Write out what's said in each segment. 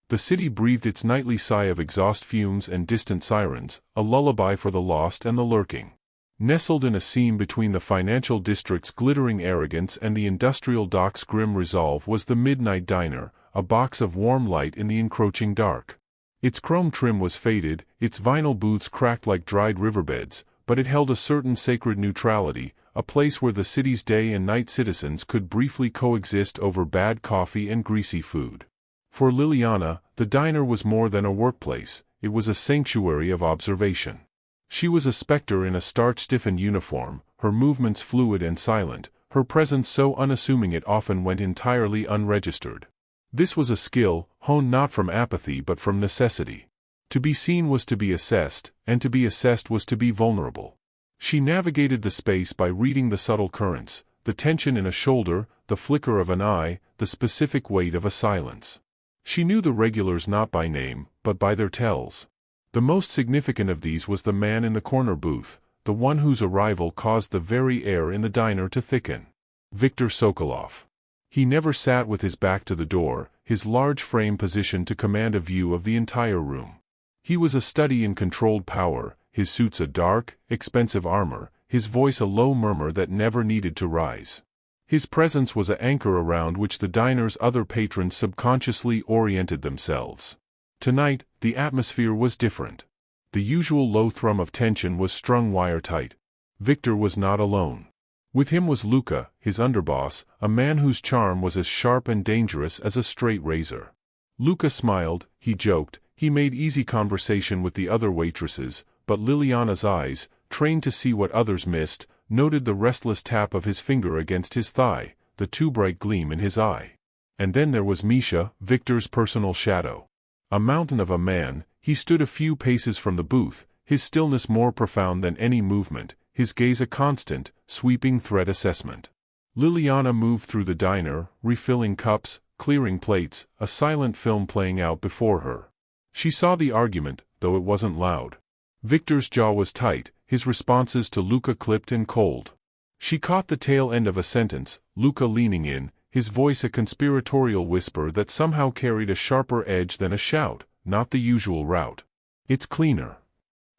The city breathed its nightly sigh of exhaust fumes and distant sirens, a lullaby for the lost and the lurking. Nestled in a seam between the financial district's glittering arrogance and the industrial dock's grim resolve was the Midnight Diner, a box of warm light in the encroaching dark. Its chrome trim was faded, its vinyl booths cracked like dried riverbeds, but it held a certain sacred neutrality, a place where the city's day and night citizens could briefly coexist over bad coffee and greasy food. For Liliana, the diner was more than a workplace, it was a sanctuary of observation. She was a specter in a starch-stiffened uniform, her movements fluid and silent, her presence so unassuming it often went entirely unregistered. This was a skill, honed not from apathy but from necessity. To be seen was to be assessed, and to be assessed was to be vulnerable. She navigated the space by reading the subtle currents, the tension in a shoulder, the flicker of an eye, the specific weight of a silence. She knew the regulars not by name, but by their tells. The most significant of these was the man in the corner booth, the one whose arrival caused the very air in the diner to thicken. Viktor Sokolov. He never sat with his back to the door, his large frame positioned to command a view of the entire room. He was a study in controlled power, his suits a dark, expensive armor, his voice a low murmur that never needed to rise. His presence was an anchor around which the diner's other patrons subconsciously oriented themselves. Tonight, the atmosphere was different. The usual low thrum of tension was strung wire-tight. Viktor was not alone. With him was Luka, his underboss, a man whose charm was as sharp and dangerous as a straight razor. Luka smiled, he joked, he made easy conversation with the other waitresses, but Liliana's eyes, trained to see what others missed, noted the restless tap of his finger against his thigh, the too bright gleam in his eye. And then there was Misha, Viktor's personal shadow. A mountain of a man, he stood a few paces from the booth, his stillness more profound than any movement, his gaze a constant, sweeping threat assessment. Liliana moved through the diner, refilling cups, clearing plates, a silent film playing out before her. She saw the argument, though it wasn't loud. Viktor's jaw was tight, his responses to Luka clipped and cold. She caught the tail end of a sentence, Luka leaning in, his voice a conspiratorial whisper that somehow carried a sharper edge than a shout, not the usual route. "It's cleaner."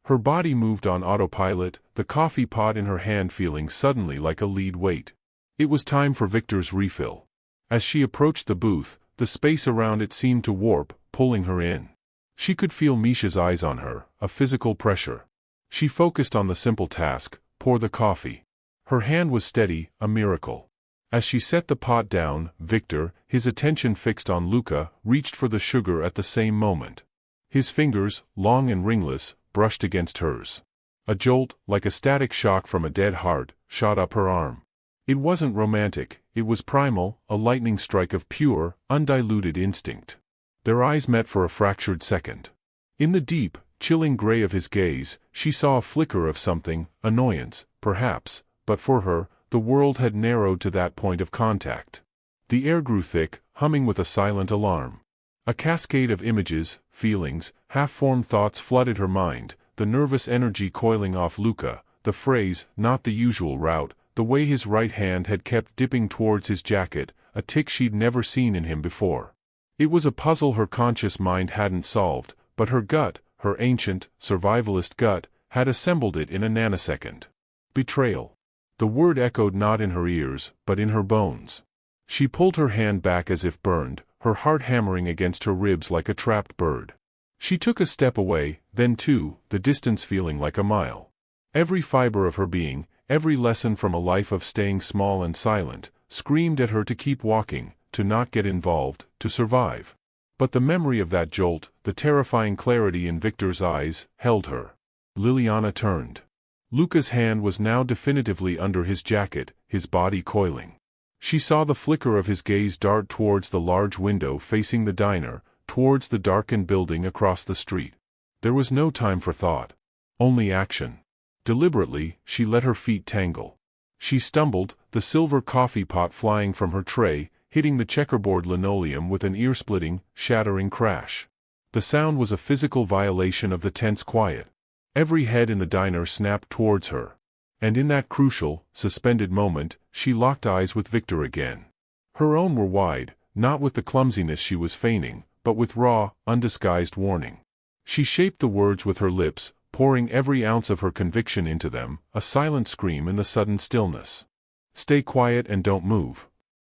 Her body moved on autopilot, the coffee pot in her hand feeling suddenly like a lead weight. It was time for Viktor's refill. As she approached the booth, the space around it seemed to warp, pulling her in. She could feel Misha's eyes on her, a physical pressure. She focused on the simple task, pour the coffee. Her hand was steady, a miracle. As she set the pot down, Viktor, his attention fixed on Luka, reached for the sugar at the same moment. His fingers, long and ringless, brushed against hers. A jolt, like a static shock from a dead heart, shot up her arm. It wasn't romantic, it was primal, a lightning strike of pure, undiluted instinct. Their eyes met for a fractured second. In the deep, chilling gray of his gaze, she saw a flicker of something, annoyance, perhaps, but for her, the world had narrowed to that point of contact. The air grew thick, humming with a silent alarm. A cascade of images, feelings, half-formed thoughts flooded her mind, the nervous energy coiling off Luka, the phrase, not the usual route, the way his right hand had kept dipping towards his jacket, a tic she'd never seen in him before. It was a puzzle her conscious mind hadn't solved, but her gut, her ancient, survivalist gut, had assembled it in a nanosecond. Betrayal. The word echoed not in her ears, but in her bones. She pulled her hand back as if burned, her heart hammering against her ribs like a trapped bird. She took a step away, then two, the distance feeling like a mile. Every fiber of her being, every lesson from a life of staying small and silent, screamed at her to keep walking, to not get involved, to survive. But the memory of that jolt, the terrifying clarity in Viktor's eyes, held her. Liliana turned. Luka's hand was now definitively under his jacket, his body coiling. She saw the flicker of his gaze dart towards the large window facing the diner, towards the darkened building across the street. There was no time for thought. Only action. Deliberately, she let her feet tangle. She stumbled, the silver coffee pot flying from her tray, hitting the checkerboard linoleum with an ear-splitting, shattering crash. The sound was a physical violation of the tense quiet. Every head in the diner snapped towards her. And in that crucial, suspended moment, she locked eyes with Viktor again. Her own were wide, not with the clumsiness she was feigning, but with raw, undisguised warning. She shaped the words with her lips, pouring every ounce of her conviction into them, a silent scream in the sudden stillness. "Stay quiet and don't move."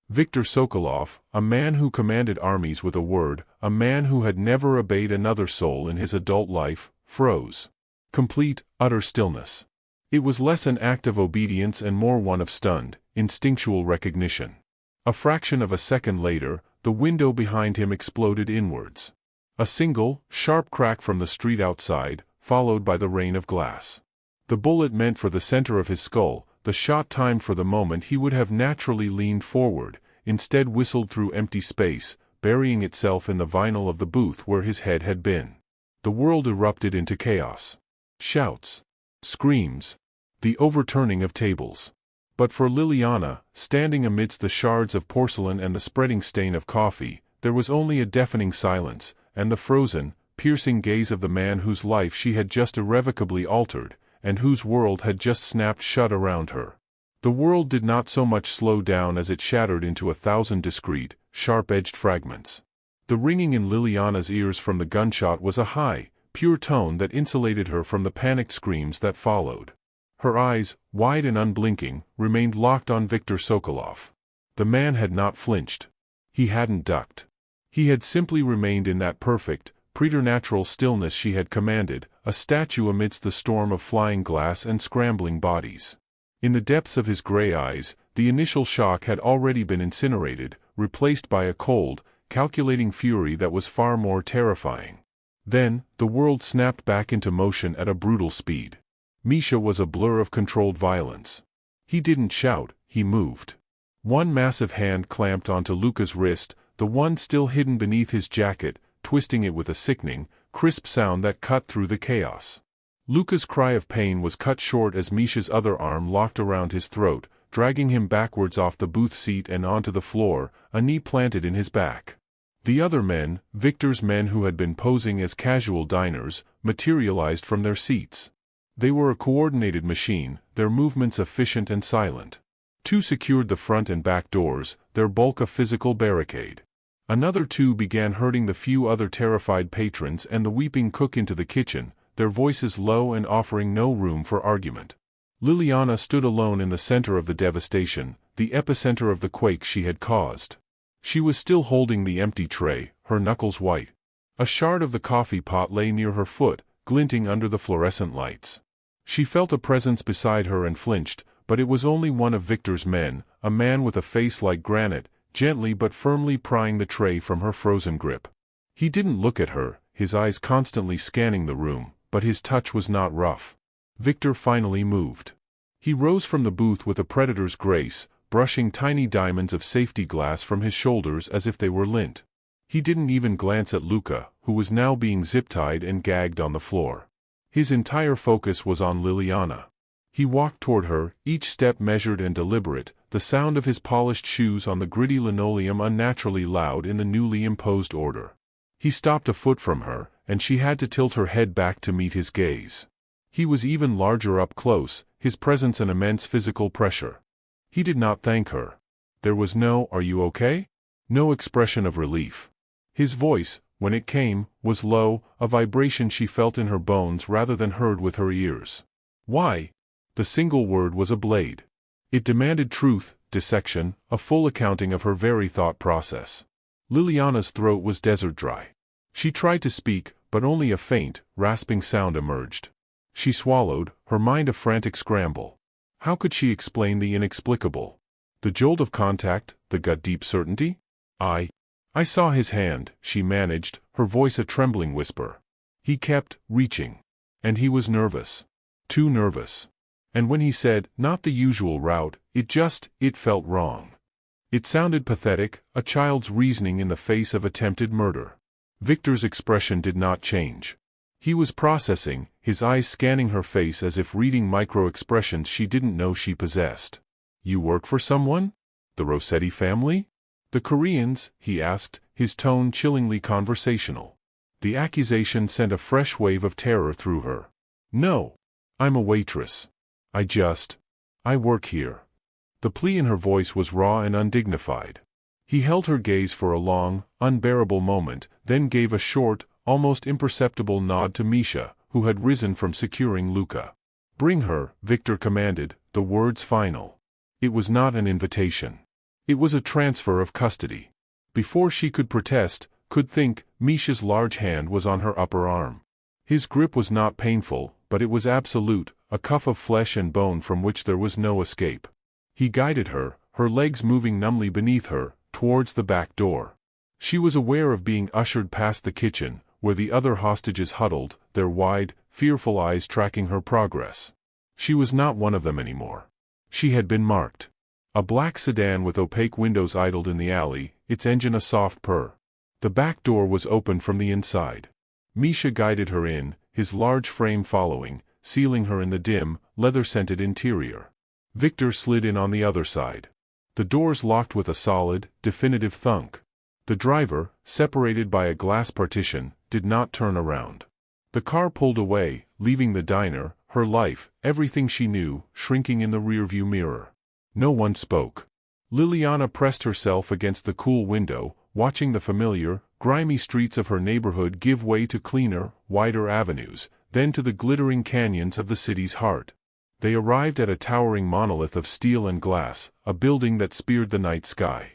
Viktor Sokolov, a man who commanded armies with a word, a man who had never obeyed another soul in his adult life, froze. Complete, utter stillness. It was less an act of obedience and more one of stunned, instinctual recognition. A fraction of a second later, the window behind him exploded inwards. A single, sharp crack from the street outside, followed by the rain of glass. The bullet meant for the center of his skull, the shot timed for the moment he would have naturally leaned forward, instead whistled through empty space, burying itself in the vinyl of the booth where his head had been. The world erupted into chaos. Shouts. Screams. The overturning of tables. But for Liliana, standing amidst the shards of porcelain and the spreading stain of coffee, there was only a deafening silence, and the frozen, piercing gaze of the man whose life she had just irrevocably altered, and whose world had just snapped shut around her. The world did not so much slow down as it shattered into 1,000 discrete, sharp-edged fragments. The ringing in Liliana's ears from the gunshot was a high, pure tone that insulated her from the panicked screams that followed. Her eyes, wide and unblinking, remained locked on Viktor Sokolov. The man had not flinched. He hadn't ducked. He had simply remained in that perfect, preternatural stillness she had commanded, a statue amidst the storm of flying glass and scrambling bodies. In the depths of his gray eyes, the initial shock had already been incinerated, replaced by a cold, calculating fury that was far more terrifying. Then, the world snapped back into motion at a brutal speed. Misha was a blur of controlled violence. He didn't shout, he moved. One massive hand clamped onto Luka's wrist, the one still hidden beneath his jacket, twisting it with a sickening, crisp sound that cut through the chaos. Luka's cry of pain was cut short as Misha's other arm locked around his throat, dragging him backwards off the booth seat and onto the floor, a knee planted in his back. The other men, Viktor's men who had been posing as casual diners, materialized from their seats. They were a coordinated machine, their movements efficient and silent. Two secured the front and back doors, their bulk a physical barricade. Another two began herding the few other terrified patrons and the weeping cook into the kitchen, their voices low and offering no room for argument. Liliana stood alone in the center of the devastation, the epicenter of the quake she had caused. She was still holding the empty tray, her knuckles white. A shard of the coffee pot lay near her foot, glinting under the fluorescent lights. She felt a presence beside her and flinched, but it was only one of Viktor's men, a man with a face like granite, gently but firmly prying the tray from her frozen grip. He didn't look at her, his eyes constantly scanning the room, but his touch was not rough. Viktor finally moved. He rose from the booth with a predator's grace, brushing tiny diamonds of safety glass from his shoulders as if they were lint. He didn't even glance at Luka, who was now being zip-tied and gagged on the floor. His entire focus was on Liliana. He walked toward her, each step measured and deliberate, the sound of his polished shoes on the gritty linoleum unnaturally loud in the newly imposed order. He stopped a foot from her, and she had to tilt her head back to meet his gaze. He was even larger up close, his presence an immense physical pressure. He did not thank her. There was no "Are you okay?" No expression of relief. His voice, when it came, was low, a vibration she felt in her bones rather than heard with her ears. Why? The single word was a blade. It demanded truth, dissection, a full accounting of her very thought process. Liliana's throat was desert dry. She tried to speak, but only a faint, rasping sound emerged. She swallowed, her mind a frantic scramble. How could she explain the inexplicable? The jolt of contact, the gut-deep certainty? I saw his hand, she managed, her voice a trembling whisper. He kept reaching. And he was nervous. Too nervous. And when he said, not the usual route, it felt wrong. It sounded pathetic, a child's reasoning in the face of attempted murder. Viktor's expression did not change. He was processing, his eyes scanning her face as if reading micro-expressions she didn't know she possessed. You work for someone? The Rossetti family? The Koreans? He asked, his tone chillingly conversational. The accusation sent a fresh wave of terror through her. No. I'm a waitress. I work here. The plea in her voice was raw and undignified. He held her gaze for a long, unbearable moment, then gave a short, almost imperceptible nod to Misha, who had risen from securing Luca. "Bring her," Viktor commanded, the words final. It was not an invitation. It was a transfer of custody. Before she could protest, could think, Misha's large hand was on her upper arm. His grip was not painful, but it was absolute, a cuff of flesh and bone from which there was no escape. He guided her, her legs moving numbly beneath her, towards the back door. She was aware of being ushered past the kitchen, where the other hostages huddled, their wide, fearful eyes tracking her progress. She was not one of them anymore. She had been marked. A black sedan with opaque windows idled in the alley, its engine a soft purr. The back door was open from the inside. Misha guided her in, his large frame following, sealing her in the dim, leather-scented interior. Viktor slid in on the other side. The doors locked with a solid, definitive thunk. The driver, separated by a glass partition, did not turn around. The car pulled away, leaving the diner, her life, everything she knew, shrinking in the rearview mirror. No one spoke. Liliana pressed herself against the cool window, watching the familiar, grimy streets of her neighborhood give way to cleaner, wider avenues, then to the glittering canyons of the city's heart. They arrived at a towering monolith of steel and glass, a building that speared the night sky.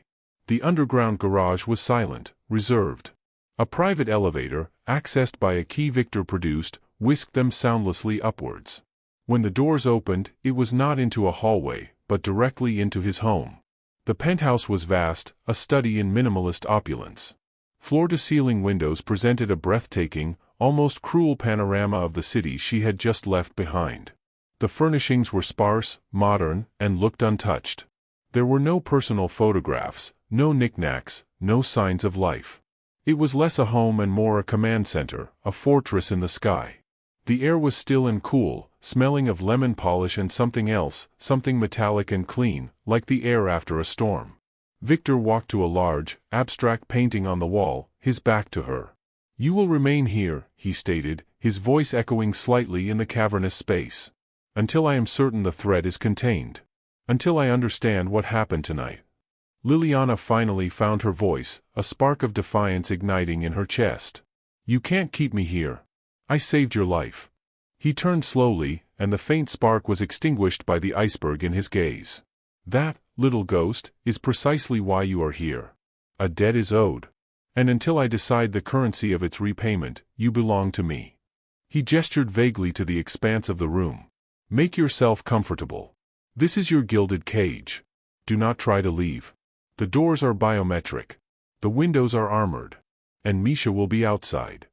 The underground garage was silent, reserved. A private elevator, accessed by a key Viktor produced, whisked them soundlessly upwards. When the doors opened, it was not into a hallway, but directly into his home. The penthouse was vast, a study in minimalist opulence. Floor-to-ceiling windows presented a breathtaking, almost cruel panorama of the city she had just left behind. The furnishings were sparse, modern, and looked untouched. There were no personal photographs, no knickknacks, no signs of life. It was less a home and more a command center, a fortress in the sky. The air was still and cool, smelling of lemon polish and something else, something metallic and clean, like the air after a storm. Viktor walked to a large, abstract painting on the wall, his back to her. "You will remain here," he stated, his voice echoing slightly in the cavernous space. "Until I am certain the threat is contained. Until I understand what happened tonight." Liliana finally found her voice, a spark of defiance igniting in her chest. "You can't keep me here. I saved your life." He turned slowly, and the faint spark was extinguished by the iceberg in his gaze. "That, little ghost, is precisely why you are here. A debt is owed. And until I decide the currency of its repayment, you belong to me." He gestured vaguely to the expanse of the room. "Make yourself comfortable. This is your gilded cage. Do not try to leave. The doors are biometric. The windows are armored. And Misha will be outside."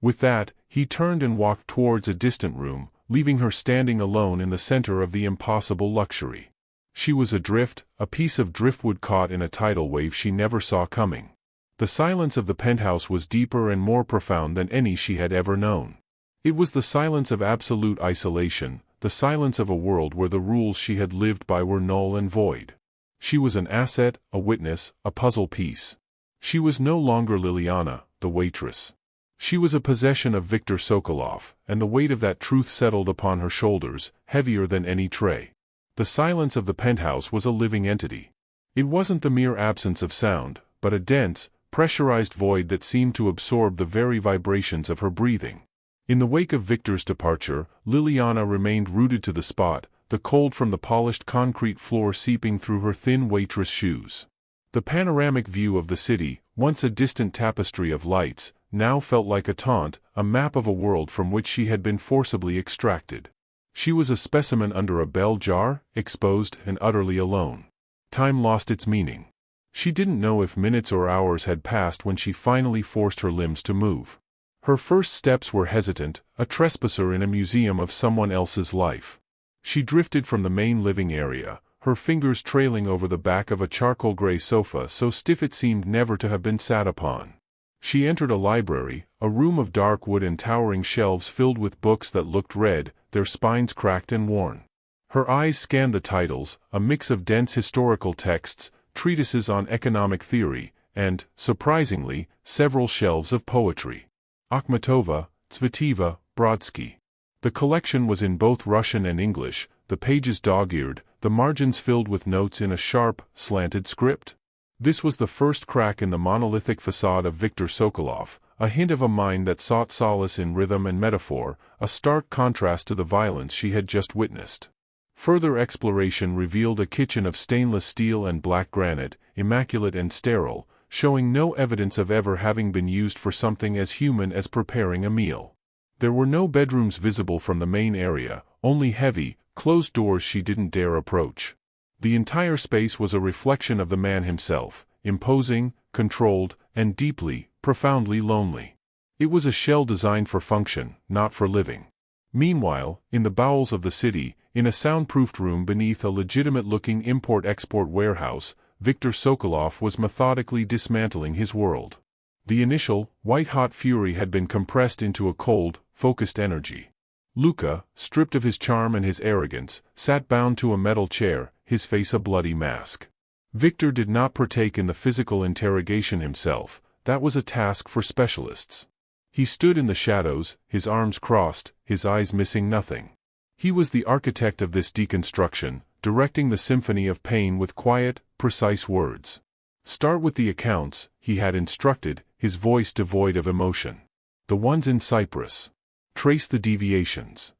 With that, he turned and walked towards a distant room, leaving her standing alone in the center of the impossible luxury. She was adrift, a piece of driftwood caught in a tidal wave she never saw coming. The silence of the penthouse was deeper and more profound than any she had ever known. It was the silence of absolute isolation, the silence of a world where the rules she had lived by were null and void. She was an asset, a witness, a puzzle piece. She was no longer Liliana, the waitress. She was a possession of Viktor Sokolov, and the weight of that truth settled upon her shoulders, heavier than any tray. The silence of the penthouse was a living entity. It wasn't the mere absence of sound, but a dense, pressurized void that seemed to absorb the very vibrations of her breathing. In the wake of Viktor's departure, Liliana remained rooted to the spot, the cold from the polished concrete floor seeping through her thin waitress shoes. The panoramic view of the city, once a distant tapestry of lights, now felt like a taunt, a map of a world from which she had been forcibly extracted. She was a specimen under a bell jar, exposed and utterly alone. Time lost its meaning. She didn't know if minutes or hours had passed when she finally forced her limbs to move. Her first steps were hesitant, a trespasser in a museum of someone else's life. She drifted from the main living area, her fingers trailing over the back of a charcoal gray sofa so stiff it seemed never to have been sat upon. She entered a library, a room of dark wood and towering shelves filled with books that looked red, their spines cracked and worn. Her eyes scanned the titles, a mix of dense historical texts, treatises on economic theory, and, surprisingly, several shelves of poetry. Akhmatova, Tsvetiva, Brodsky. The collection was in both Russian and English, the pages dog-eared, the margins filled with notes in a sharp, slanted script. This was the first crack in the monolithic facade of Viktor Sokolov, a hint of a mind that sought solace in rhythm and metaphor, a stark contrast to the violence she had just witnessed. Further exploration revealed a kitchen of stainless steel and black granite, immaculate and sterile, showing no evidence of ever having been used for something as human as preparing a meal. There were no bedrooms visible from the main area, only heavy, closed doors she didn't dare approach. The entire space was a reflection of the man himself, imposing, controlled, and deeply, profoundly lonely. It was a shell designed for function, not for living. Meanwhile, in the bowels of the city, in a soundproofed room beneath a legitimate-looking import-export warehouse, Viktor Sokolov was methodically dismantling his world. The initial, white-hot fury had been compressed into a cold, focused energy. Luka, stripped of his charm and his arrogance, sat bound to a metal chair, his face a bloody mask. Viktor did not partake in the physical interrogation himself, that was a task for specialists. He stood in the shadows, his arms crossed, his eyes missing nothing. He was the architect of this deconstruction, directing the symphony of pain with quiet, precise words. Start with the accounts, he had instructed, his voice devoid of emotion. The ones in Cyprus. Trace the deviations.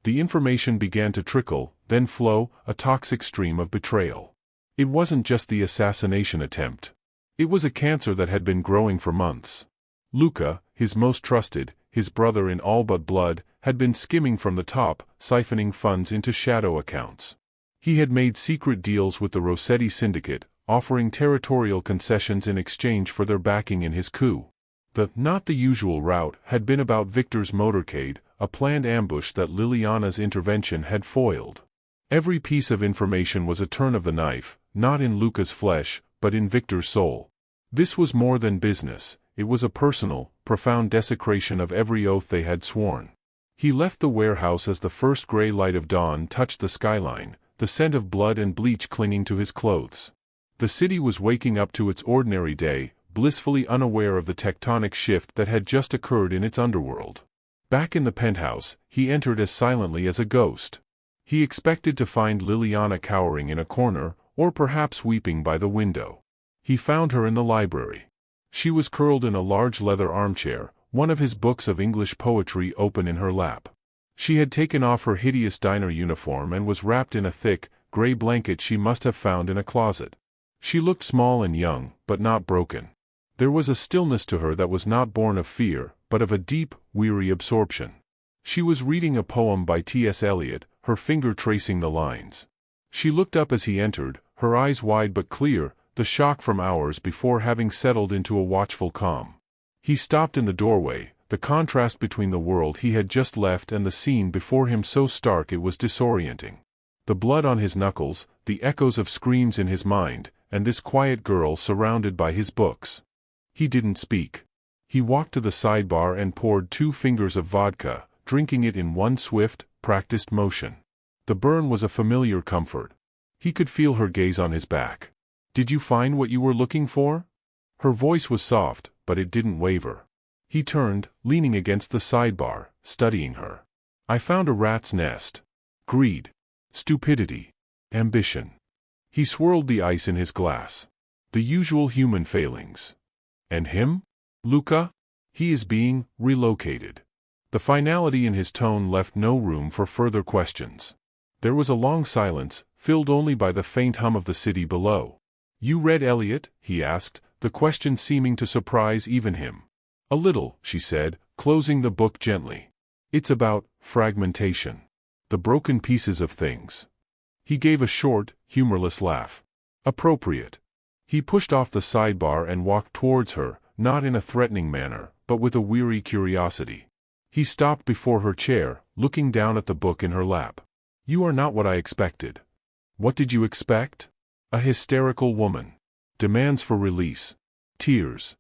The information began to trickle, then flow, a toxic stream of betrayal. It wasn't just the assassination attempt. It was a cancer that had been growing for months. Luka, his most trusted, his brother in all but blood, had been skimming from the top, siphoning funds into shadow accounts. He had made secret deals with the Rossetti syndicate, offering territorial concessions in exchange for their backing in his coup. The not the usual route had been about Viktor's motorcade, a planned ambush that Liliana's intervention had foiled. Every piece of information was a turn of the knife, not in Luka's flesh, but in Viktor's soul. This was more than business, it was a personal, profound desecration of every oath they had sworn. He left the warehouse as the first gray light of dawn touched the skyline, the scent of blood and bleach clinging to his clothes. The city was waking up to its ordinary day, blissfully unaware of the tectonic shift that had just occurred in its underworld. Back in the penthouse, he entered as silently as a ghost. He expected to find Liliana cowering in a corner, or perhaps weeping by the window. He found her in the library. She was curled in a large leather armchair, one of his books of English poetry open in her lap. She had taken off her hideous diner uniform and was wrapped in a thick, gray blanket she must have found in a closet. She looked small and young, but not broken. There was a stillness to her that was not born of fear, but of a deep, weary absorption. She was reading a poem by T.S. Eliot, her finger tracing the lines. She looked up as he entered, her eyes wide but clear, the shock from hours before having settled into a watchful calm. He stopped in the doorway, the contrast between the world he had just left and the scene before him so stark it was disorienting. The blood on his knuckles, the echoes of screams in his mind, and this quiet girl surrounded by his books. He didn't speak. He walked to the sidebar and poured 2 fingers of vodka, drinking it in one swift, practiced motion. The burn was a familiar comfort. He could feel her gaze on his back. "Did you find what you were looking for?" Her voice was soft, but it didn't waver. He turned, leaning against the sidebar, studying her. "I found a rat's nest. Greed. Stupidity. Ambition." He swirled the ice in his glass. "The usual human failings. And him? Luka? He is being relocated." The finality in his tone left no room for further questions. There was a long silence, filled only by the faint hum of the city below. "You read Eliot?" he asked, the question seeming to surprise even him. "A little," she said, closing the book gently. "It's about fragmentation. The broken pieces of things." He gave a short, humorless laugh. "Appropriate." He pushed off the sidebar and walked towards her, not in a threatening manner, but with a weary curiosity. He stopped before her chair, looking down at the book in her lap. "You are not what I expected." "What did you expect?" "A hysterical woman. Demands for release. Tears."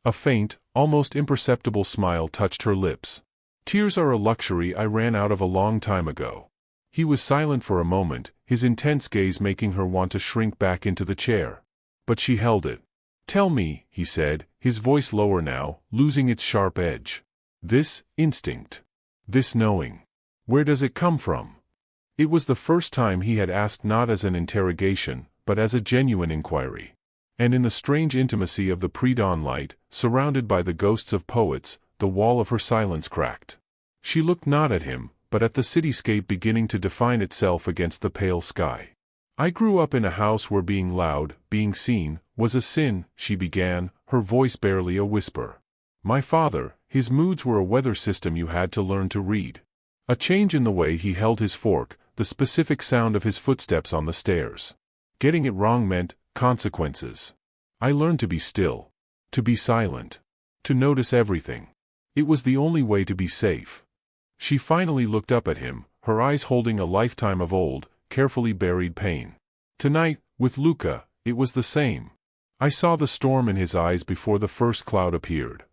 A faint, almost imperceptible smile touched her lips. "Tears are a luxury I ran out of a long time ago." He was silent for a moment, his intense gaze making her want to shrink back into the chair. But she held it. "Tell me," he said, his voice lower now, losing its sharp edge. "This instinct. This knowing. Where does it come from?" It was the first time he had asked not as an interrogation, but as a genuine inquiry. And in the strange intimacy of the pre-dawn light, surrounded by the ghosts of poets, the wall of her silence cracked. She looked not at him, but at the cityscape beginning to define itself against the pale sky. "I grew up in a house where being loud, being seen, was a sin," she began, her voice barely a whisper. "My father, his moods were a weather system you had to learn to read. A change in the way he held his fork, the specific sound of his footsteps on the stairs. Getting it wrong meant consequences. I learned to be still. To be silent. To notice everything. It was the only way to be safe." She finally looked up at him, her eyes holding a lifetime of old, carefully buried pain. "Tonight, with Luca, it was the same. I saw the storm in his eyes before the first cloud appeared."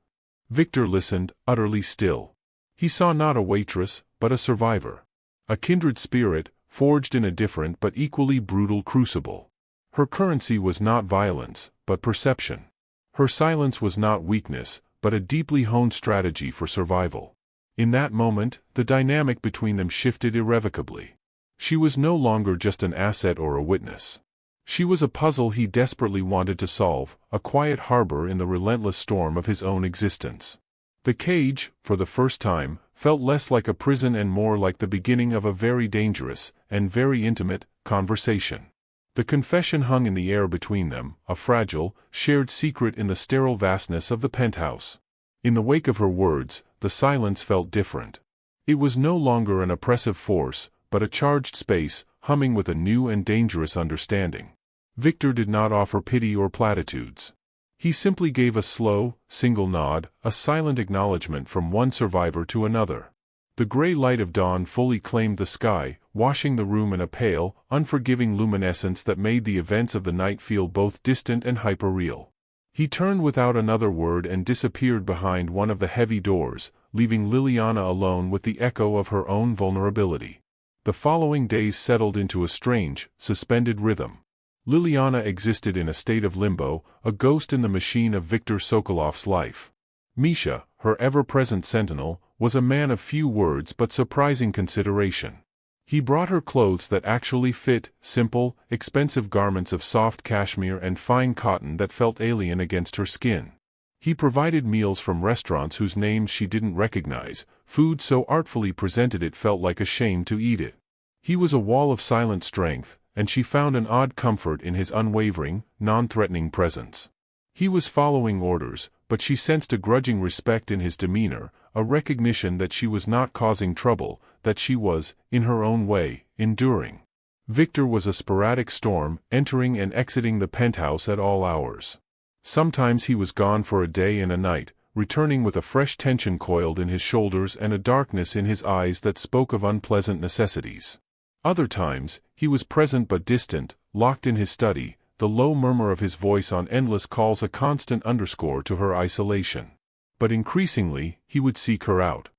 Viktor listened, utterly still. He saw not a waitress, but a survivor. A kindred spirit, forged in a different but equally brutal crucible. Her currency was not violence, but perception. Her silence was not weakness, but a deeply honed strategy for survival. In that moment, the dynamic between them shifted irrevocably. She was no longer just an asset or a witness. She was a puzzle he desperately wanted to solve, a quiet harbor in the relentless storm of his own existence. The cage, for the first time, felt less like a prison and more like the beginning of a very dangerous, and very intimate, conversation. The confession hung in the air between them, a fragile, shared secret in the sterile vastness of the penthouse. In the wake of her words, the silence felt different. It was no longer an oppressive force, but a charged space, humming with a new and dangerous understanding. Viktor did not offer pity or platitudes. He simply gave a slow, single nod, a silent acknowledgement from one survivor to another. The gray light of dawn fully claimed the sky, washing the room in a pale, unforgiving luminescence that made the events of the night feel both distant and hyperreal. He turned without another word and disappeared behind one of the heavy doors, leaving Liliana alone with the echo of her own vulnerability. The following days settled into a strange, suspended rhythm. Liliana existed in a state of limbo, a ghost in the machine of Viktor Sokolov's life. Misha, her ever-present sentinel, was a man of few words but surprising consideration. He brought her clothes that actually fit, simple, expensive garments of soft cashmere and fine cotton that felt alien against her skin. He provided meals from restaurants whose names she didn't recognize, food so artfully presented it felt like a shame to eat it. He was a wall of silent strength, and she found an odd comfort in his unwavering, non-threatening presence. He was following orders, but she sensed a grudging respect in his demeanor, a recognition that she was not causing trouble, that she was, in her own way, enduring. Viktor was a sporadic storm, entering and exiting the penthouse at all hours. Sometimes he was gone for a day and a night, returning with a fresh tension coiled in his shoulders and a darkness in his eyes that spoke of unpleasant necessities. Other times, he was present but distant, locked in his study, the low murmur of his voice on endless calls a constant underscore to her isolation. But increasingly, he would seek her out.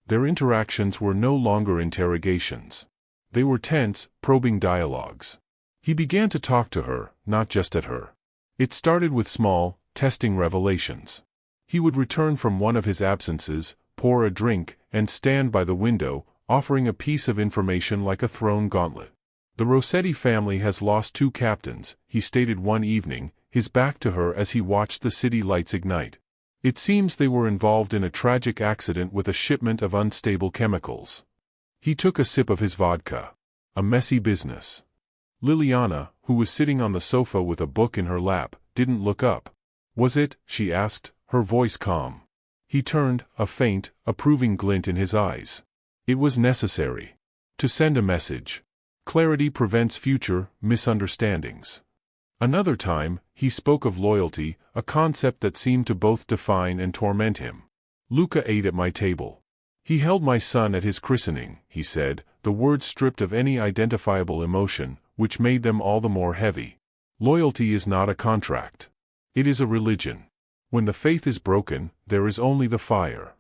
Their interactions were no longer interrogations. They were tense, probing dialogues. He began to talk to her, not just at her. It started with small, testing revelations. He would return from one of his absences, pour a drink, and stand by the window, offering a piece of information like a thrown gauntlet. "The Rossetti family has lost 2 captains," he stated one evening, his back to her as he watched the city lights ignite. "It seems they were involved in a tragic accident with a shipment of unstable chemicals." He took a sip of his vodka. A messy business. Liliana, who was sitting on the sofa with a book in her lap, didn't look up. "Was it?" she asked, her voice calm. He turned, a faint, approving glint in his eyes. "It was necessary. To send a message. Clarity prevents future misunderstandings." Another time, he spoke of loyalty, a concept that seemed to both define and torment him. "Luca ate at my table. He held my son at his christening," he said, the words stripped of any identifiable emotion, which made them all the more heavy. "Loyalty is not a contract. It is a religion. When the faith is broken, there is only the fire."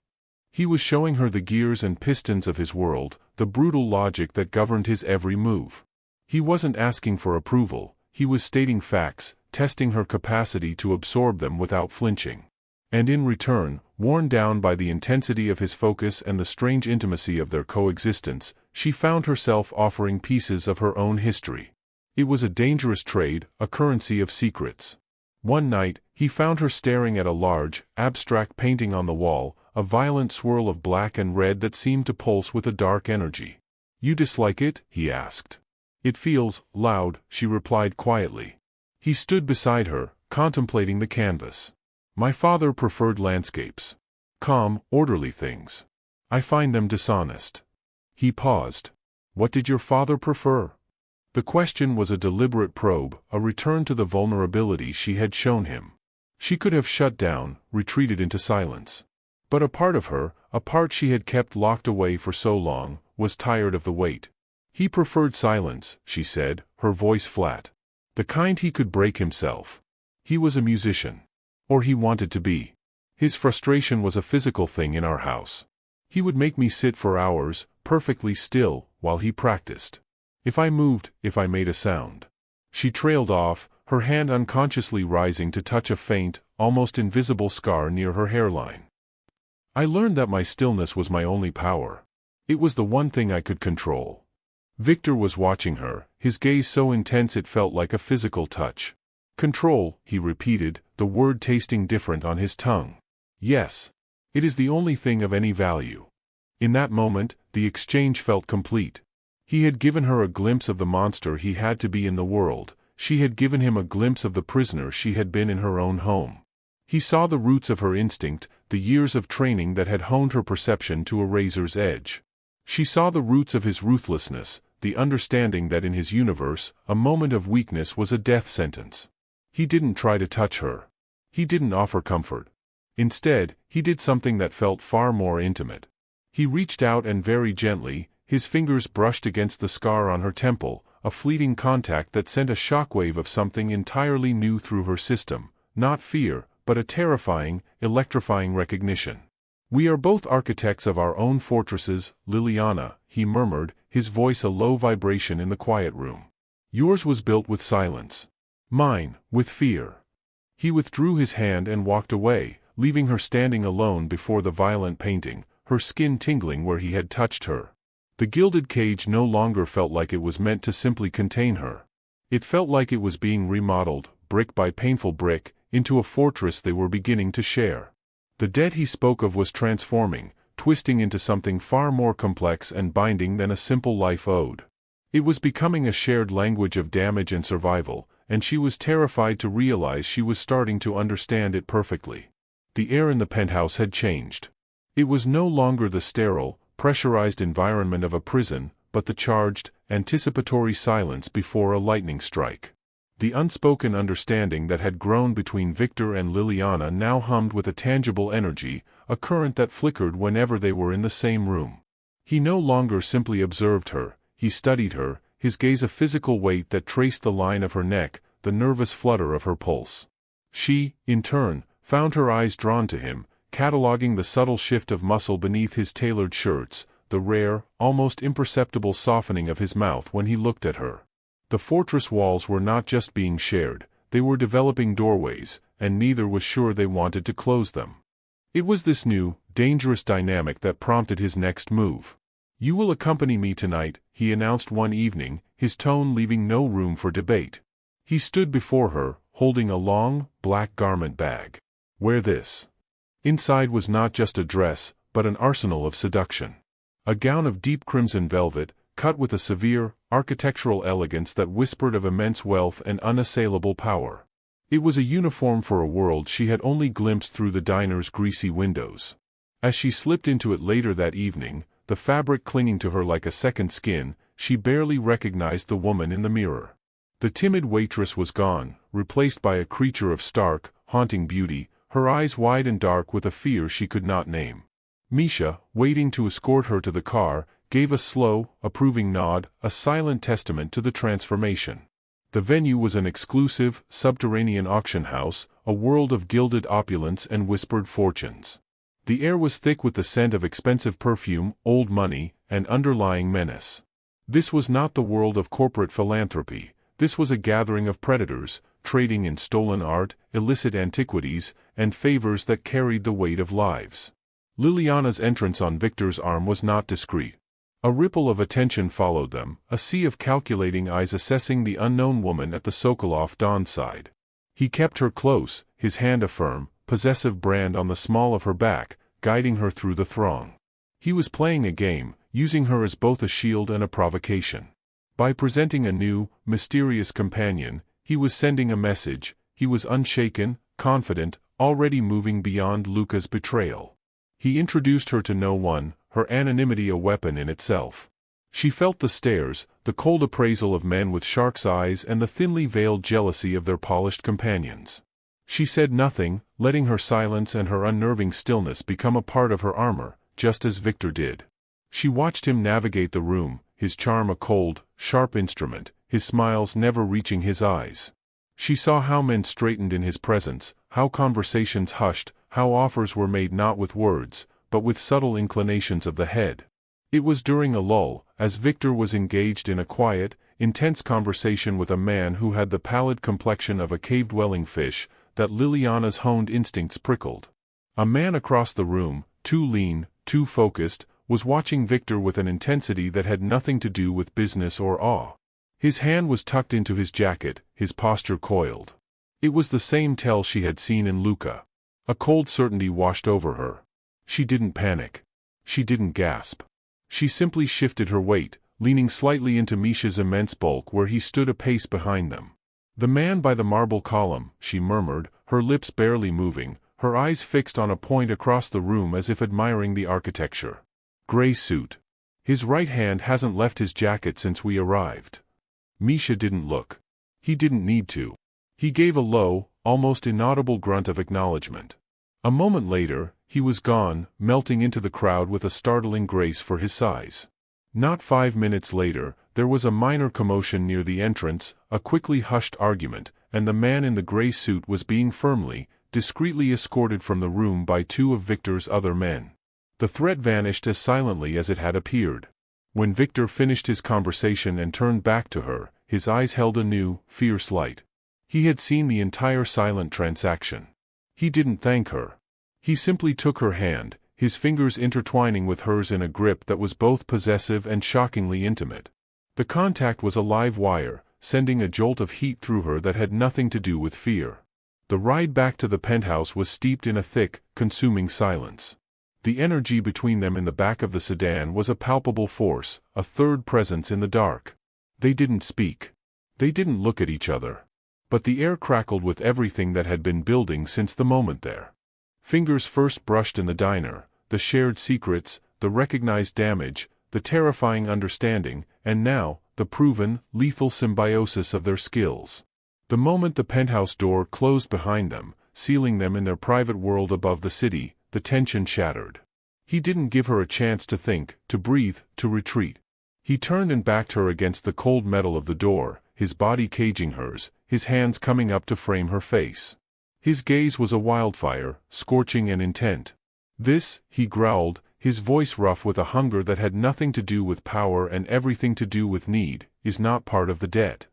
He was showing her the gears and pistons of his world, the brutal logic that governed his every move. He wasn't asking for approval, he was stating facts, testing her capacity to absorb them without flinching. And in return, worn down by the intensity of his focus and the strange intimacy of their coexistence, she found herself offering pieces of her own history. It was a dangerous trade, a currency of secrets. One night, he found her staring at a large, abstract painting on the wall, a violent swirl of black and red that seemed to pulse with a dark energy. "You dislike it?" he asked. "It feels loud," she replied quietly. He stood beside her, contemplating the canvas. "My father preferred landscapes. Calm, orderly things. I find them dishonest." He paused. "What did your father prefer?" The question was a deliberate probe, a return to the vulnerability she had shown him. She could have shut down, retreated into silence. But a part of her, a part she had kept locked away for so long, was tired of the wait. "He preferred silence," she said, her voice flat. "The kind he could break himself. He was a musician. Or he wanted to be. His frustration was a physical thing in our house. He would make me sit for hours, perfectly still, while he practiced. If I moved, if I made a sound." She trailed off, her hand unconsciously rising to touch a faint, almost invisible scar near her hairline. "I learned that my stillness was my only power. It was the one thing I could control." Viktor was watching her, his gaze so intense it felt like a physical touch. "Control," he repeated, the word tasting different on his tongue. "Yes. It is the only thing of any value." In that moment, the exchange felt complete. He had given her a glimpse of the monster he had to be in the world, she had given him a glimpse of the prisoner she had been in her own home. He saw the roots of her instinct, the years of training that had honed her perception to a razor's edge. She saw the roots of his ruthlessness, the understanding that in his universe, a moment of weakness was a death sentence. He didn't try to touch her. He didn't offer comfort. Instead, he did something that felt far more intimate. He reached out and very gently, his fingers brushed against the scar on her temple, a fleeting contact that sent a shockwave of something entirely new through her system, not fear, but a terrifying, electrifying recognition. "We are both architects of our own fortresses, Liliana," he murmured, his voice a low vibration in the quiet room. "Yours was built with silence. Mine, with fear." He withdrew his hand and walked away, leaving her standing alone before the violent painting, her skin tingling where he had touched her. The gilded cage no longer felt like it was meant to simply contain her. It felt like it was being remodeled, brick by painful brick, into a fortress they were beginning to share. The debt he spoke of was transforming, twisting into something far more complex and binding than a simple life owed. It was becoming a shared language of damage and survival, and she was terrified to realize she was starting to understand it perfectly. The air in the penthouse had changed. It was no longer the sterile, pressurized environment of a prison, but the charged, anticipatory silence before a lightning strike. The unspoken understanding that had grown between Viktor and Liliana now hummed with a tangible energy, a current that flickered whenever they were in the same room. He no longer simply observed her, he studied her, his gaze a physical weight that traced the line of her neck, the nervous flutter of her pulse. She, in turn, found her eyes drawn to him, cataloging the subtle shift of muscle beneath his tailored shirts, the rare, almost imperceptible softening of his mouth when he looked at her. The fortress walls were not just being shared, they were developing doorways, and neither was sure they wanted to close them. It was this new, dangerous dynamic that prompted his next move. "You will accompany me tonight," he announced one evening, his tone leaving no room for debate. He stood before her, holding a long, black garment bag. "Wear this." Inside was not just a dress, but an arsenal of seduction. A gown of deep crimson velvet, cut with a severe, architectural elegance that whispered of immense wealth and unassailable power. It was a uniform for a world she had only glimpsed through the diner's greasy windows. As she slipped into it later that evening, the fabric clinging to her like a second skin, she barely recognized the woman in the mirror. The timid waitress was gone, replaced by a creature of stark, haunting beauty, her eyes wide and dark with a fear she could not name. Misha, waiting to escort her to the car, gave a slow, approving nod, a silent testament to the transformation. The venue was an exclusive, subterranean auction house, a world of gilded opulence and whispered fortunes. The air was thick with the scent of expensive perfume, old money, and underlying menace. This was not the world of corporate philanthropy, this was a gathering of predators, trading in stolen art, illicit antiquities, and favors that carried the weight of lives. Liliana's entrance on Viktor's arm was not discreet. A ripple of attention followed them, a sea of calculating eyes assessing the unknown woman at the Sokolov Don's side. He kept her close, his hand a firm, possessive brand on the small of her back, guiding her through the throng. He was playing a game, using her as both a shield and a provocation. By presenting a new, mysterious companion, he was sending a message. He was unshaken, confident, already moving beyond Luca's betrayal. He introduced her to no one, her anonymity a weapon in itself. She felt the stares, the cold appraisal of men with shark's eyes and the thinly veiled jealousy of their polished companions. She said nothing, letting her silence and her unnerving stillness become a part of her armor, just as Viktor did. She watched him navigate the room, his charm a cold, sharp instrument, his smiles never reaching his eyes. She saw how men straightened in his presence, how conversations hushed, how offers were made not with words, but with subtle inclinations of the head. It was during a lull, as Viktor was engaged in a quiet, intense conversation with a man who had the pallid complexion of a cave-dwelling fish, that Liliana's honed instincts prickled. A man across the room, too lean, too focused, was watching Viktor with an intensity that had nothing to do with business or awe. His hand was tucked into his jacket, his posture coiled. It was the same tell she had seen in Luca. A cold certainty washed over her. She didn't panic. She didn't gasp. She simply shifted her weight, leaning slightly into Misha's immense bulk where he stood a pace behind them. "The man by the marble column," she murmured, her lips barely moving, her eyes fixed on a point across the room as if admiring the architecture. "Gray suit. His right hand hasn't left his jacket since we arrived." Misha didn't look. He didn't need to. He gave a low, almost inaudible grunt of acknowledgement. A moment later, he was gone, melting into the crowd with a startling grace for his size. Not 5 minutes later, there was a minor commotion near the entrance, a quickly hushed argument, and the man in the gray suit was being firmly, discreetly escorted from the room by 2 of Viktor's other men. The threat vanished as silently as it had appeared. When Viktor finished his conversation and turned back to her, his eyes held a new, fierce light. He had seen the entire silent transaction. He didn't thank her. He simply took her hand, his fingers intertwining with hers in a grip that was both possessive and shockingly intimate. The contact was a live wire, sending a jolt of heat through her that had nothing to do with fear. The ride back to the penthouse was steeped in a thick, consuming silence. The energy between them in the back of the sedan was a palpable force, a third presence in the dark. They didn't speak. They didn't look at each other. But the air crackled with everything that had been building since the moment there. Fingers first brushed in the diner, the shared secrets, the recognized damage, the terrifying understanding, and now, the proven, lethal symbiosis of their skills. The moment the penthouse door closed behind them, sealing them in their private world above the city, the tension shattered. He didn't give her a chance to think, to breathe, to retreat. He turned and backed her against the cold metal of the door, his body caging hers, his hands coming up to frame her face. His gaze was a wildfire, scorching and intent. "This," he growled, his voice rough with a hunger that had nothing to do with power and everything to do with need, "is not part of the debt."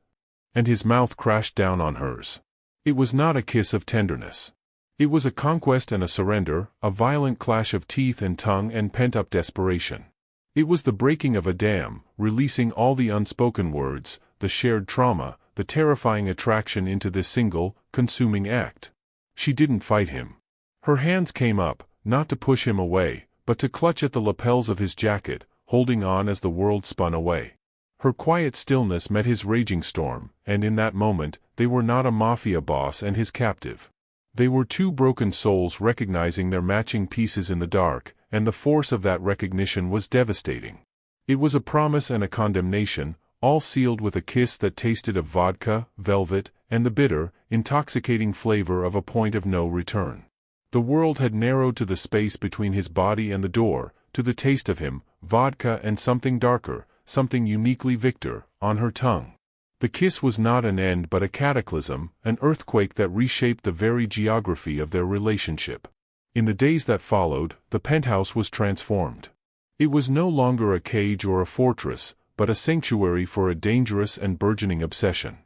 And his mouth crashed down on hers. It was not a kiss of tenderness. It was a conquest and a surrender, a violent clash of teeth and tongue and pent-up desperation. It was the breaking of a dam, releasing all the unspoken words, the shared trauma, the terrifying attraction into this single, consuming act. She didn't fight him. Her hands came up, not to push him away, but to clutch at the lapels of his jacket, holding on as the world spun away. Her quiet stillness met his raging storm, and in that moment, they were not a mafia boss and his captive. They were 2 broken souls recognizing their matching pieces in the dark, and the force of that recognition was devastating. It was a promise and a condemnation, all sealed with a kiss that tasted of vodka, velvet, and the bitter, intoxicating flavor of a point of no return. The world had narrowed to the space between his body and the door, to the taste of him, vodka and something darker, something uniquely Viktor, on her tongue. The kiss was not an end but a cataclysm, an earthquake that reshaped the very geography of their relationship. In the days that followed, the penthouse was transformed. It was no longer a cage or a fortress, but a sanctuary for a dangerous and burgeoning obsession.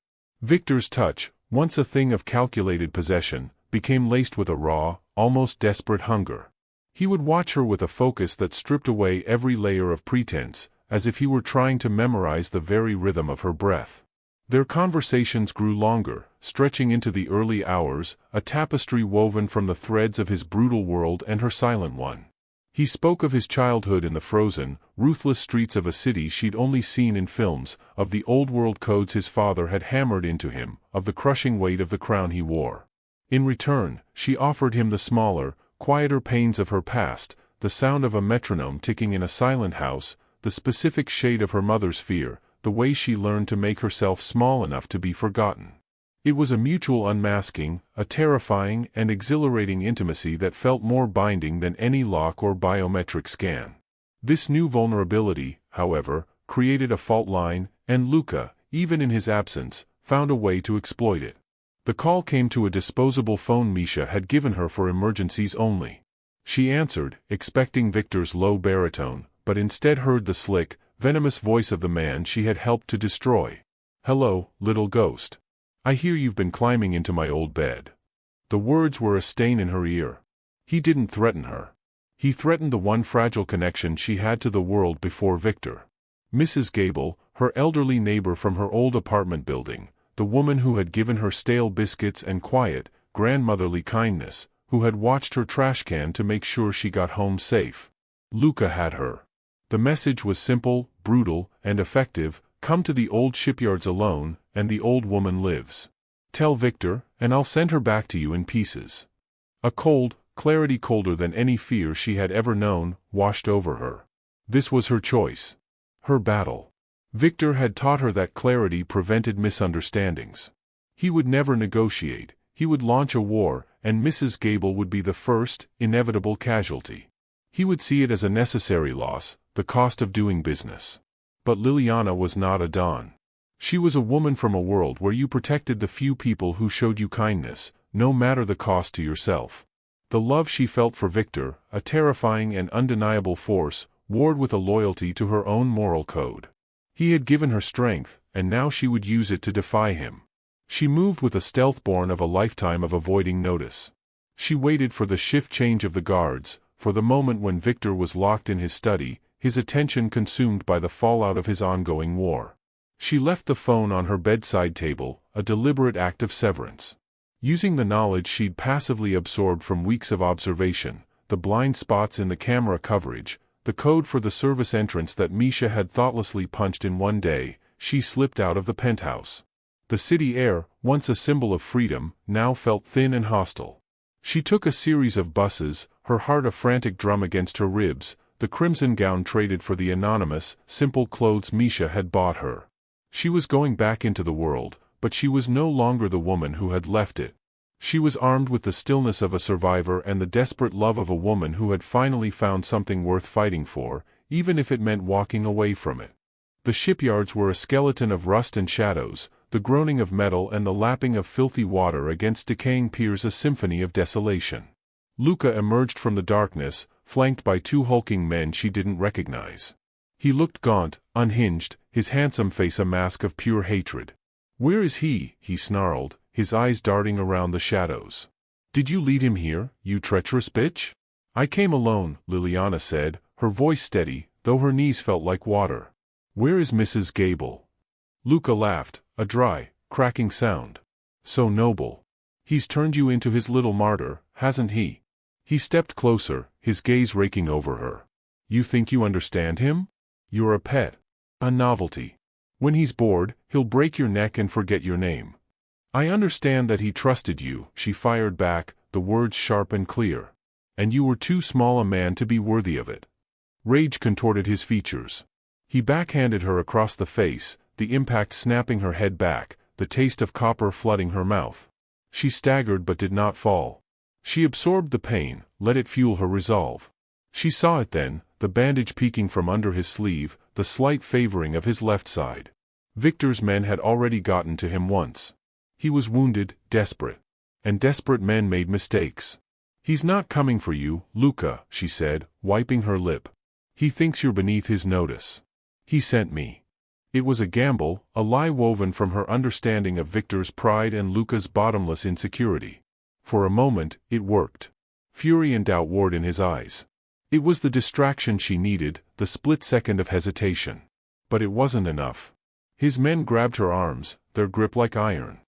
Viktor's touch, once a thing of calculated possession, became laced with a raw, almost desperate hunger. He would watch her with a focus that stripped away every layer of pretense, as if he were trying to memorize the very rhythm of her breath. Their conversations grew longer, stretching into the early hours, a tapestry woven from the threads of his brutal world and her silent one. He spoke of his childhood in the frozen, ruthless streets of a city she'd only seen in films, of the old-world codes his father had hammered into him, of the crushing weight of the crown he wore. In return, she offered him the smaller, quieter pains of her past, the sound of a metronome ticking in a silent house, the specific shade of her mother's fear, the way she learned to make herself small enough to be forgotten. It was a mutual unmasking, a terrifying and exhilarating intimacy that felt more binding than any lock or biometric scan. This new vulnerability, however, created a fault line, and Luka, even in his absence, found a way to exploit it. The call came to a disposable phone Misha had given her for emergencies only. She answered, expecting Viktor's low baritone, but instead heard the slick, venomous voice of the man she had helped to destroy. "Hello, little ghost. I hear you've been climbing into my old bed." The words were a stain in her ear. He didn't threaten her. He threatened the one fragile connection she had to the world before Viktor. Mrs. Gable, her elderly neighbor from her old apartment building, the woman who had given her stale biscuits and quiet, grandmotherly kindness, who had watched her trash can to make sure she got home safe. Luka had her. The message was simple, brutal, and effective: come to the old shipyards alone, and the old woman lives. Tell Viktor, and I'll send her back to you in pieces. A cold, clarity colder than any fear she had ever known, washed over her. This was her choice. Her battle. Viktor had taught her that clarity prevented misunderstandings. He would never negotiate, he would launch a war, and Mrs. Gable would be the first, inevitable casualty. He would see it as a necessary loss, the cost of doing business. But Liliana was not a Dawn. She was a woman from a world where you protected the few people who showed you kindness, no matter the cost to yourself. The love she felt for Viktor, a terrifying and undeniable force, warred with a loyalty to her own moral code. He had given her strength, and now she would use it to defy him. She moved with a stealth born of a lifetime of avoiding notice. She waited for the shift change of the guards, for the moment when Viktor was locked in his study, his attention consumed by the fallout of his ongoing war. She left the phone on her bedside table, a deliberate act of severance. Using the knowledge she'd passively absorbed from weeks of observation, the blind spots in the camera coverage, the code for the service entrance that Misha had thoughtlessly punched in one day, she slipped out of the penthouse. The city air, once a symbol of freedom, now felt thin and hostile. She took a series of buses, her heart a frantic drum against her ribs, the crimson gown traded for the anonymous, simple clothes Misha had bought her. She was going back into the world, but she was no longer the woman who had left it. She was armed with the stillness of a survivor and the desperate love of a woman who had finally found something worth fighting for, even if it meant walking away from it. The shipyards were a skeleton of rust and shadows, the groaning of metal and the lapping of filthy water against decaying piers a symphony of desolation. Luka emerged from the darkness, flanked by two hulking men she didn't recognize. He looked gaunt, unhinged, his handsome face a mask of pure hatred. "Where is he?" he snarled, his eyes darting around the shadows. "Did you lead him here, you treacherous bitch?" "I came alone," Liliana said, her voice steady, though her knees felt like water. "Where is Mrs. Gable?" Luka laughed, a dry, cracking sound. "So noble. He's turned you into his little martyr, hasn't he?" He stepped closer, his gaze raking over her. "You think you understand him? You're a pet. A novelty. When he's bored, he'll break your neck and forget your name." "I understand that he trusted you," she fired back, the words sharp and clear. "And you were too small a man to be worthy of it." Rage contorted his features. He backhanded her across the face, the impact snapping her head back, the taste of copper flooding her mouth. She staggered but did not fall. She absorbed the pain, let it fuel her resolve. She saw it then, the bandage peeking from under his sleeve, the slight favoring of his left side. Viktor's men had already gotten to him once. He was wounded, desperate. And desperate men made mistakes. "He's not coming for you, Luka," she said, wiping her lip. "He thinks you're beneath his notice. He sent me." It was a gamble, a lie woven from her understanding of Viktor's pride and Luka's bottomless insecurity. For a moment, it worked. Fury and doubt warred in his eyes. It was the distraction she needed, the split second of hesitation. But it wasn't enough. His men grabbed her arms, their grip like iron.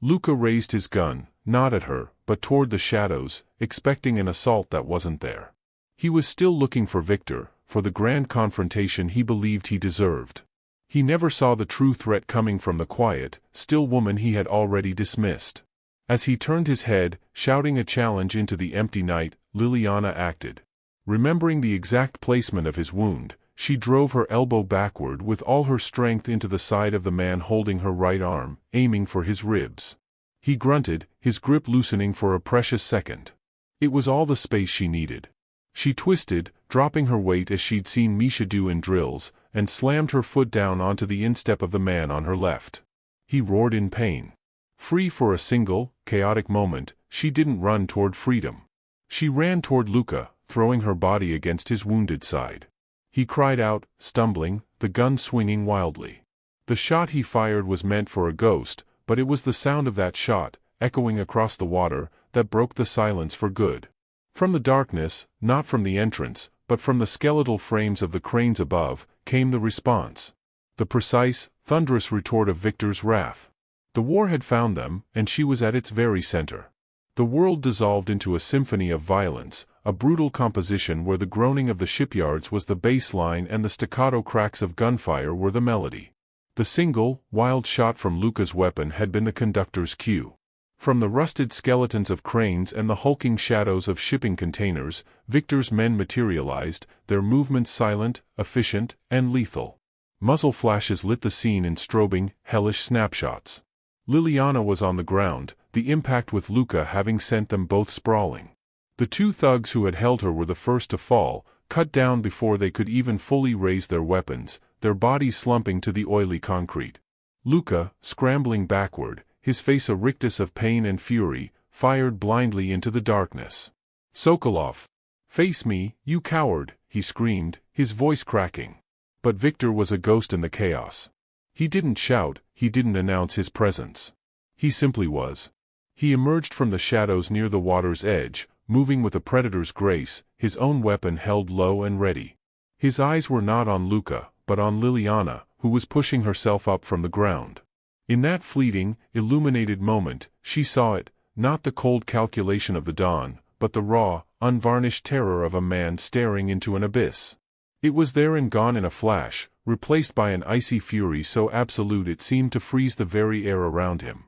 Luka raised his gun, not at her, but toward the shadows, expecting an assault that wasn't there. He was still looking for Viktor, for the grand confrontation he believed he deserved. He never saw the true threat coming from the quiet, still woman he had already dismissed. As he turned his head, shouting a challenge into the empty night, Liliana acted. Remembering the exact placement of his wound, she drove her elbow backward with all her strength into the side of the man holding her right arm, aiming for his ribs. He grunted, his grip loosening for a precious second. It was all the space she needed. She twisted, dropping her weight as she'd seen Misha do in drills, and slammed her foot down onto the instep of the man on her left. He roared in pain. Free for a single, chaotic moment, she didn't run toward freedom. She ran toward Luka, throwing her body against his wounded side. He cried out, stumbling, the gun swinging wildly. The shot he fired was meant for a ghost, but it was the sound of that shot, echoing across the water, that broke the silence for good. From the darkness, not from the entrance, but from the skeletal frames of the cranes above, came the response. The precise, thunderous retort of Viktor's wrath. The war had found them, and she was at its very center. The world dissolved into a symphony of violence, a brutal composition where the groaning of the shipyards was the bass line and the staccato cracks of gunfire were the melody. The single, wild shot from Luka's weapon had been the conductor's cue. From the rusted skeletons of cranes and the hulking shadows of shipping containers, Viktor's men materialized, their movements silent, efficient, and lethal. Muzzle flashes lit the scene in strobing, hellish snapshots. Liliana was on the ground, the impact with Luka having sent them both sprawling. The two thugs who had held her were the first to fall, cut down before they could even fully raise their weapons, their bodies slumping to the oily concrete. Luka, scrambling backward, his face a rictus of pain and fury, fired blindly into the darkness. "Sokolov! Face me, you coward!" he screamed, his voice cracking. But Viktor was a ghost in the chaos. He didn't shout, he didn't announce his presence. He simply was. He emerged from the shadows near the water's edge, moving with a predator's grace, his own weapon held low and ready. His eyes were not on Luka, but on Liliana, who was pushing herself up from the ground. In that fleeting, illuminated moment, she saw it, not the cold calculation of the dawn, but the raw, unvarnished terror of a man staring into an abyss. It was there and gone in a flash, replaced by an icy fury so absolute it seemed to freeze the very air around him.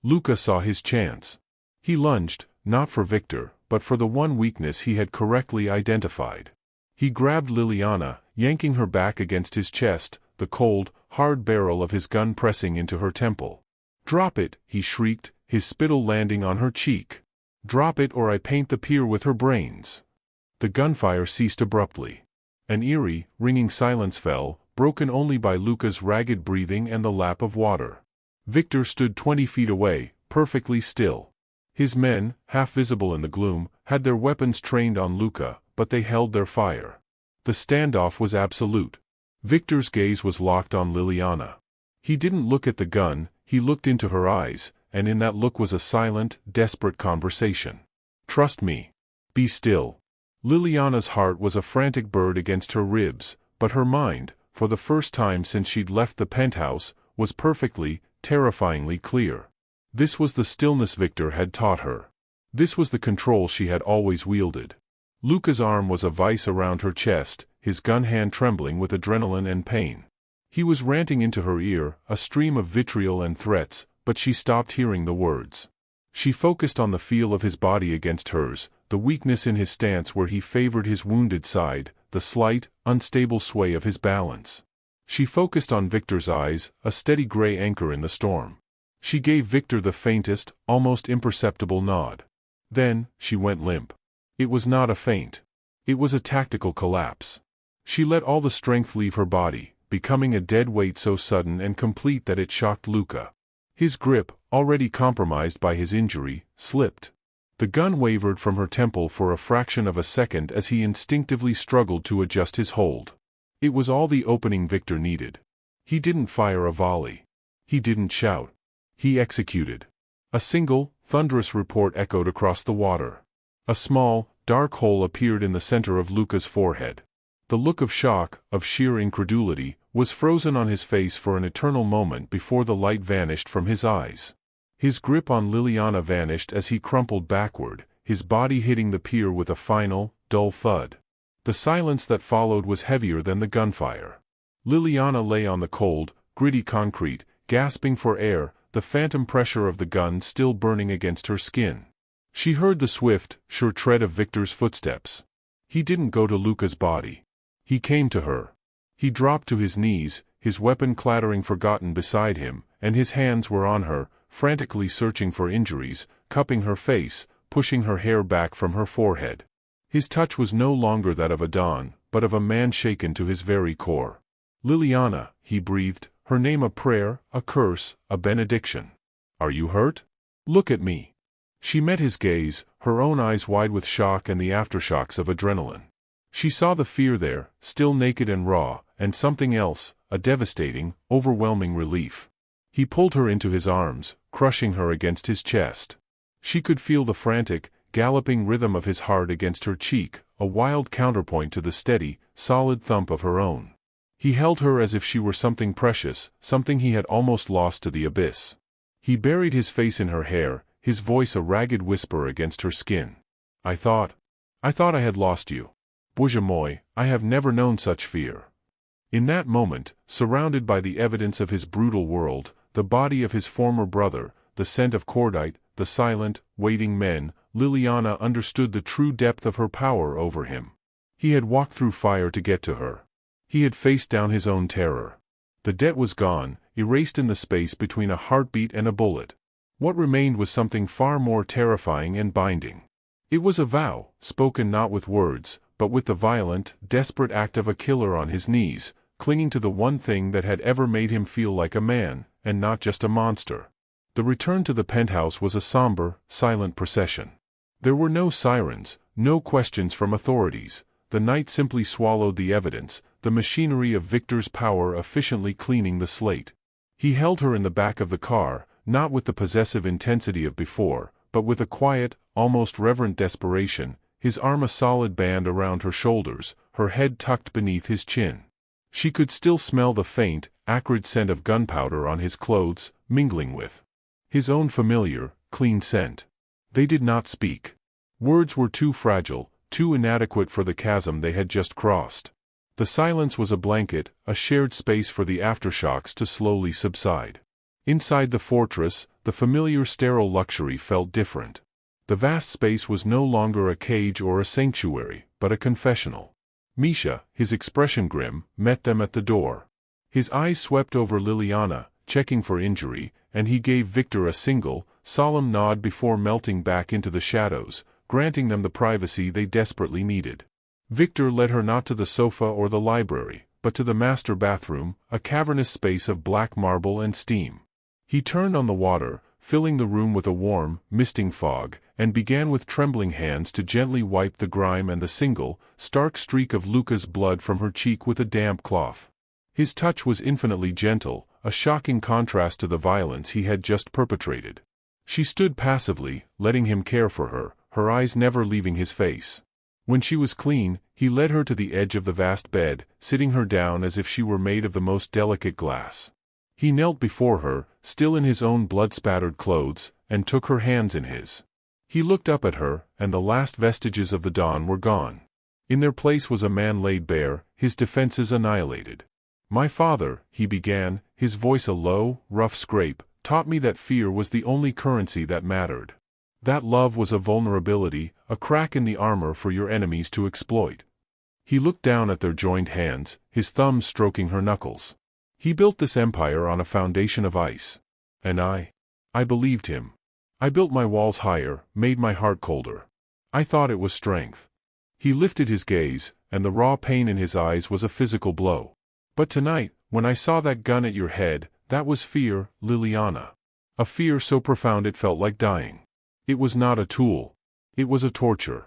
Luka saw his chance. He lunged, not for Viktor, but for the one weakness he had correctly identified. He grabbed Liliana, yanking her back against his chest, the cold, hard barrel of his gun pressing into her temple. "Drop it," he shrieked, his spittle landing on her cheek. "Drop it or I paint the pier with her brains." The gunfire ceased abruptly. An eerie, ringing silence fell, broken only by Luka's ragged breathing and the lap of water. Viktor stood 20 feet away, perfectly still. His men, half visible in the gloom, had their weapons trained on Luka, but they held their fire. The standoff was absolute. Viktor's gaze was locked on Liliana. He didn't look at the gun, he looked into her eyes, and in that look was a silent, desperate conversation. "Trust me. Be still." Liliana's heart was a frantic bird against her ribs, but her mind, for the first time since she'd left the penthouse, was perfectly, terrifyingly clear. This was the stillness Viktor had taught her. This was the control she had always wielded. Luka's arm was a vice around her chest, his gun hand trembling with adrenaline and pain. He was ranting into her ear, a stream of vitriol and threats, but she stopped hearing the words. She focused on the feel of his body against hers, the weakness in his stance where he favored his wounded side, the slight, unstable sway of his balance. She focused on Viktor's eyes, a steady gray anchor in the storm. She gave Viktor the faintest, almost imperceptible nod. Then, she went limp. It was not a faint. It was a tactical collapse. She let all the strength leave her body, becoming a dead weight so sudden and complete that it shocked Luka. His grip, already compromised by his injury, slipped. The gun wavered from her temple for a fraction of a second as he instinctively struggled to adjust his hold. It was all the opening Viktor needed. He didn't fire a volley. He didn't shout. He executed. A single, thunderous report echoed across the water. A small, dark hole appeared in the center of Luka's forehead. The look of shock, of sheer incredulity, was frozen on his face for an eternal moment before the light vanished from his eyes. His grip on Liliana vanished as he crumpled backward, his body hitting the pier with a final, dull thud. The silence that followed was heavier than the gunfire. Liliana lay on the cold, gritty concrete, gasping for air, the phantom pressure of the gun still burning against her skin. She heard the swift, sure tread of Viktor's footsteps. He didn't go to Luka's body. He came to her. He dropped to his knees, his weapon clattering forgotten beside him, and his hands were on her, frantically searching for injuries, cupping her face, pushing her hair back from her forehead. His touch was no longer that of a Don, but of a man shaken to his very core. "Liliana," he breathed, her name a prayer, a curse, a benediction. "Are you hurt? Look at me." She met his gaze, her own eyes wide with shock and the aftershocks of adrenaline. She saw the fear there, still naked and raw, and something else, a devastating, overwhelming relief. He pulled her into his arms, crushing her against his chest. She could feel the frantic, galloping rhythm of his heart against her cheek, a wild counterpoint to the steady, solid thump of her own. He held her as if she were something precious, something he had almost lost to the abyss. He buried his face in her hair, his voice a ragged whisper against her skin. I thought I had lost you. Bоже moj, I have never known such fear." In that moment, surrounded by the evidence of his brutal world, the body of his former brother, the scent of cordite, the silent, waiting men, Liliana understood the true depth of her power over him. He had walked through fire to get to her. He had faced down his own terror. The debt was gone, erased in the space between a heartbeat and a bullet. What remained was something far more terrifying and binding. It was a vow, spoken not with words, but with the violent, desperate act of a killer on his knees, clinging to the one thing that had ever made him feel like a man, and not just a monster. The return to the penthouse was a somber, silent procession. There were no sirens, no questions from authorities. The night simply swallowed the evidence, the machinery of Viktor's power efficiently cleaning the slate. He held her in the back of the car, not with the possessive intensity of before, but with a quiet, almost reverent desperation, his arm a solid band around her shoulders, her head tucked beneath his chin. She could still smell the faint, acrid scent of gunpowder on his clothes, mingling with his own familiar, clean scent. They did not speak. Words were too fragile, too inadequate for the chasm they had just crossed. The silence was a blanket, a shared space for the aftershocks to slowly subside. Inside the fortress, the familiar sterile luxury felt different. The vast space was no longer a cage or a sanctuary, but a confessional. Misha, his expression grim, met them at the door. His eyes swept over Liliana, checking for injury, and he gave Viktor a single, solemn nod before melting back into the shadows, granting them the privacy they desperately needed. Viktor led her not to the sofa or the library, but to the master bathroom, a cavernous space of black marble and steam. He turned on the water, filling the room with a warm, misting fog, and began with trembling hands to gently wipe the grime and the single, stark streak of Luka's blood from her cheek with a damp cloth. His touch was infinitely gentle, a shocking contrast to the violence he had just perpetrated. She stood passively, letting him care for her, her eyes never leaving his face. When she was clean, he led her to the edge of the vast bed, sitting her down as if she were made of the most delicate glass. He knelt before her, still in his own blood-spattered clothes, and took her hands in his. He looked up at her, and the last vestiges of the dawn were gone. In their place was a man laid bare, his defenses annihilated. "My father," he began, his voice a low, rough scrape, "taught me that fear was the only currency that mattered. That love was a vulnerability, a crack in the armor for your enemies to exploit." He looked down at their joined hands, his thumbs stroking her knuckles. "He built this empire on a foundation of ice. And I believed him. I built my walls higher, made my heart colder. I thought it was strength." He lifted his gaze, and the raw pain in his eyes was a physical blow. "But tonight, when I saw that gun at your head, that was fear, Liliana. A fear so profound it felt like dying. It was not a tool. It was a torture."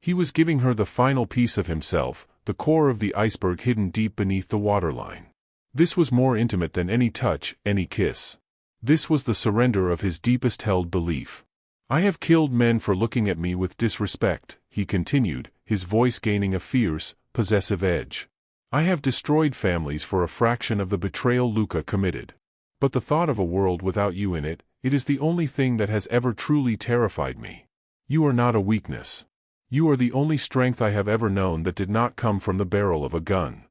He was giving her the final piece of himself, the core of the iceberg hidden deep beneath the waterline. This was more intimate than any touch, any kiss. This was the surrender of his deepest held belief. "I have killed men for looking at me with disrespect," he continued, his voice gaining a fierce, possessive edge. "I have destroyed families for a fraction of the betrayal Luka committed. But the thought of a world without you in it, it is the only thing that has ever truly terrified me. You are not a weakness. You are the only strength I have ever known that did not come from the barrel of a gun."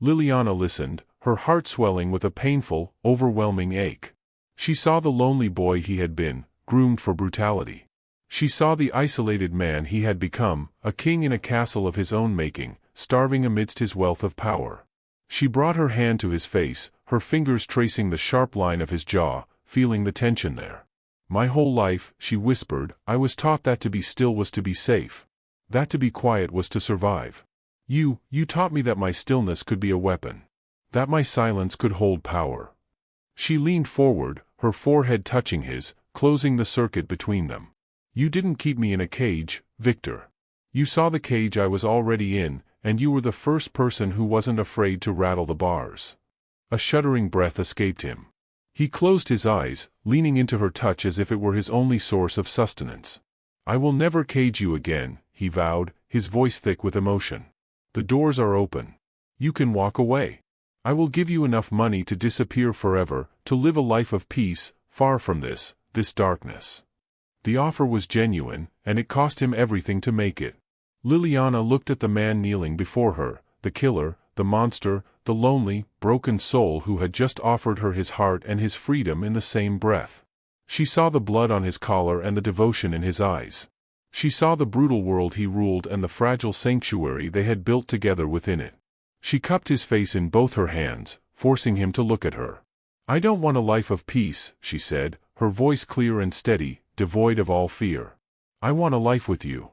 Liliana listened, her heart swelling with a painful, overwhelming ache. She saw the lonely boy he had been, groomed for brutality. She saw the isolated man he had become, a king in a castle of his own making, starving amidst his wealth of power. She brought her hand to his face, her fingers tracing the sharp line of his jaw, feeling the tension there. "My whole life," she whispered, "I was taught that to be still was to be safe. That to be quiet was to survive. You taught me that my stillness could be a weapon. That my silence could hold power." She leaned forward, her forehead touching his, closing the circuit between them. "You didn't keep me in a cage, Viktor. You saw the cage I was already in, and you were the first person who wasn't afraid to rattle the bars." A shuddering breath escaped him. He closed his eyes, leaning into her touch as if it were his only source of sustenance. "I will never cage you again," he vowed, his voice thick with emotion. "The doors are open. You can walk away. I will give you enough money to disappear forever, to live a life of peace, far from this darkness." The offer was genuine, and it cost him everything to make it. Liliana looked at the man kneeling before her, the killer, the monster, the lonely, broken soul who had just offered her his heart and his freedom in the same breath. She saw the blood on his collar and the devotion in his eyes. She saw the brutal world he ruled and the fragile sanctuary they had built together within it. She cupped his face in both her hands, forcing him to look at her. "I don't want a life of peace," she said, her voice clear and steady, devoid of all fear. "I want a life with you."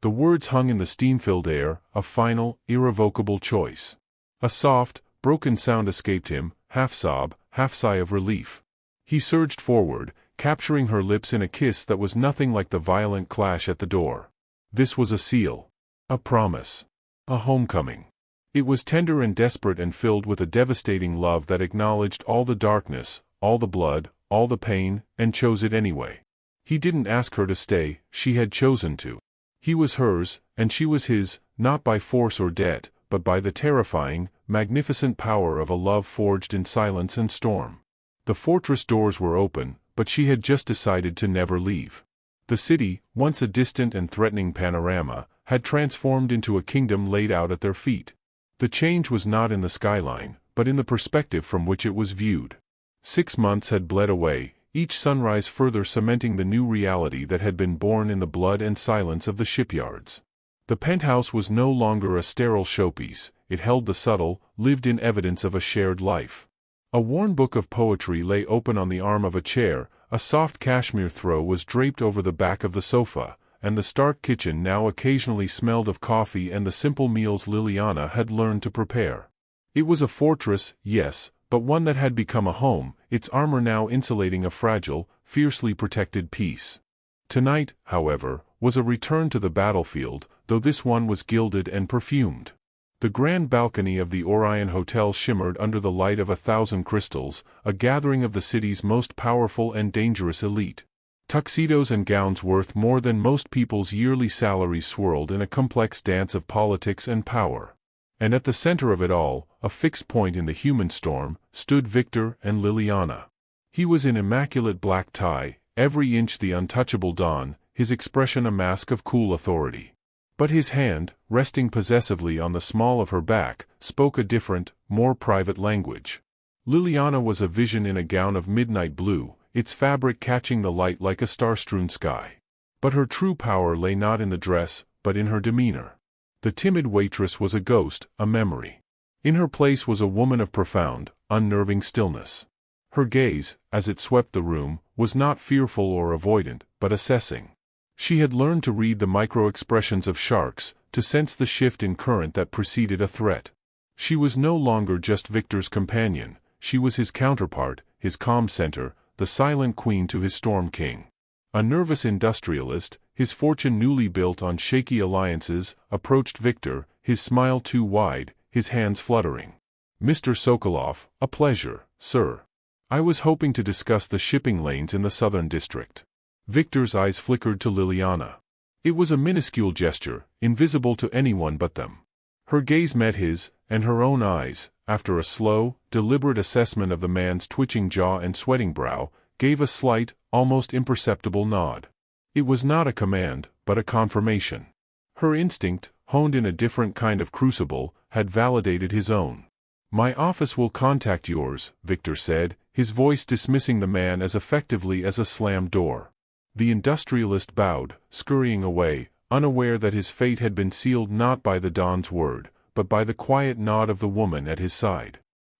The words hung in the steam-filled air, a final, irrevocable choice. A soft, broken sound escaped him, half sob, half sigh of relief. He surged forward, capturing her lips in a kiss that was nothing like the violent clash at the door. This was a seal. A promise. A homecoming. It was tender and desperate and filled with a devastating love that acknowledged all the darkness, all the blood, all the pain, and chose it anyway. He didn't ask her to stay, she had chosen to. He was hers, and she was his, not by force or debt, but by the terrifying, magnificent power of a love forged in silence and storm. The fortress doors were open, but she had just decided to never leave. The city, once a distant and threatening panorama, had transformed into a kingdom laid out at their feet. The change was not in the skyline, but in the perspective from which it was viewed. 6 months had bled away, each sunrise further cementing the new reality that had been born in the blood and silence of the shipyards. The penthouse was no longer a sterile showpiece, it held the subtle, lived-in evidence of a shared life. A worn book of poetry lay open on the arm of a chair, a soft cashmere throw was draped over the back of the sofa, and the stark kitchen now occasionally smelled of coffee and the simple meals Liliana had learned to prepare. It was a fortress, yes, but one that had become a home, its armor now insulating a fragile, fiercely protected peace. Tonight, however, was a return to the battlefield, though this one was gilded and perfumed. The grand balcony of the Orion Hotel shimmered under the light of 1,000 crystals, a gathering of the city's most powerful and dangerous elite. Tuxedos and gowns worth more than most people's yearly salaries swirled in a complex dance of politics and power. And at the center of it all, a fixed point in the human storm, stood Viktor and Liliana. He was in immaculate black tie, every inch the untouchable Don, his expression a mask of cool authority. But his hand, resting possessively on the small of her back, spoke a different, more private language. Liliana was a vision in a gown of midnight blue, its fabric catching the light like a star-strewn sky. But her true power lay not in the dress, but in her demeanor. The timid waitress was a ghost, a memory. In her place was a woman of profound, unnerving stillness. Her gaze, as it swept the room, was not fearful or avoidant, but assessing. She had learned to read the micro-expressions of sharks, to sense the shift in current that preceded a threat. She was no longer just Viktor's companion, she was his counterpart, his calm center, the silent queen to his storm king. A nervous industrialist, his fortune newly built on shaky alliances, approached Viktor, his smile too wide, his hands fluttering. "Mr. Sokolov, a pleasure, sir. I was hoping to discuss the shipping lanes in the southern district." Viktor's eyes flickered to Liliana. It was a minuscule gesture, invisible to anyone but them. Her gaze met his, and her own eyes, after a slow, deliberate assessment of the man's twitching jaw and sweating brow, gave a slight, almost imperceptible nod. It was not a command, but a confirmation. Her instinct, honed in a different kind of crucible, had validated his own. "My office will contact yours," Viktor said, his voice dismissing the man as effectively as a slammed door. The industrialist bowed, scurrying away, unaware that his fate had been sealed not by the Don's word, but by the quiet nod of the woman at his side.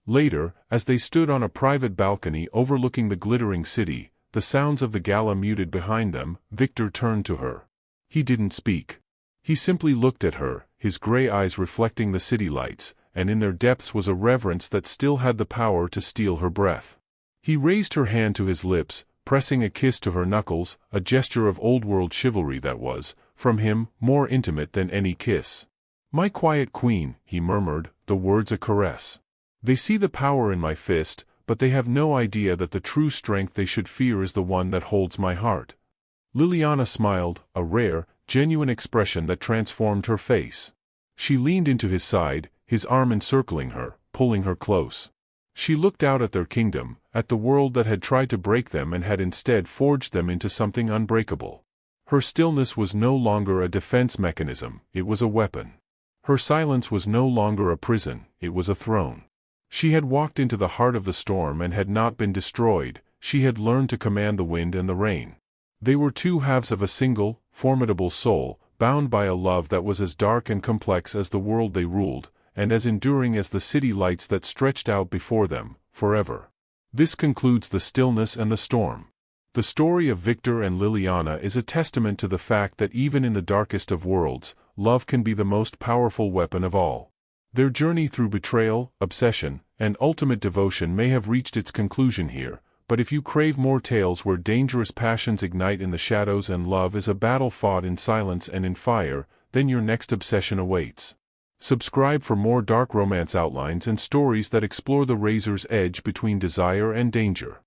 Later, as they stood on a private balcony overlooking the glittering city, the sounds of the gala muted behind them, Viktor turned to her. He didn't speak. He simply looked at her, his gray eyes reflecting the city lights, and in their depths was a reverence that still had the power to steal her breath. He raised her hand to his lips, pressing a kiss to her knuckles, a gesture of old-world chivalry that was, from him, more intimate than any kiss. "My quiet queen," he murmured, the words a caress. "They see the power in my fist, but they have no idea that the true strength they should fear is the one that holds my heart." Liliana smiled, a rare, genuine expression that transformed her face. She leaned into his side, his arm encircling her, pulling her close. She looked out at their kingdom, at the world that had tried to break them and had instead forged them into something unbreakable. Her stillness was no longer a defense mechanism, it was a weapon. Her silence was no longer a prison, it was a throne. She had walked into the heart of the storm and had not been destroyed, she had learned to command the wind and the rain. They were two halves of a single, formidable soul, bound by a love that was as dark and complex as the world they ruled, and as enduring as the city lights that stretched out before them, forever. This concludes The Stillness and the Storm. The story of Viktor and Liliana is a testament to the fact that even in the darkest of worlds, love can be the most powerful weapon of all. Their journey through betrayal, obsession, and ultimate devotion may have reached its conclusion here, but if you crave more tales where dangerous passions ignite in the shadows and love is a battle fought in silence and in fire, then your next obsession awaits. Subscribe for more dark romance outlines and stories that explore the razor's edge between desire and danger.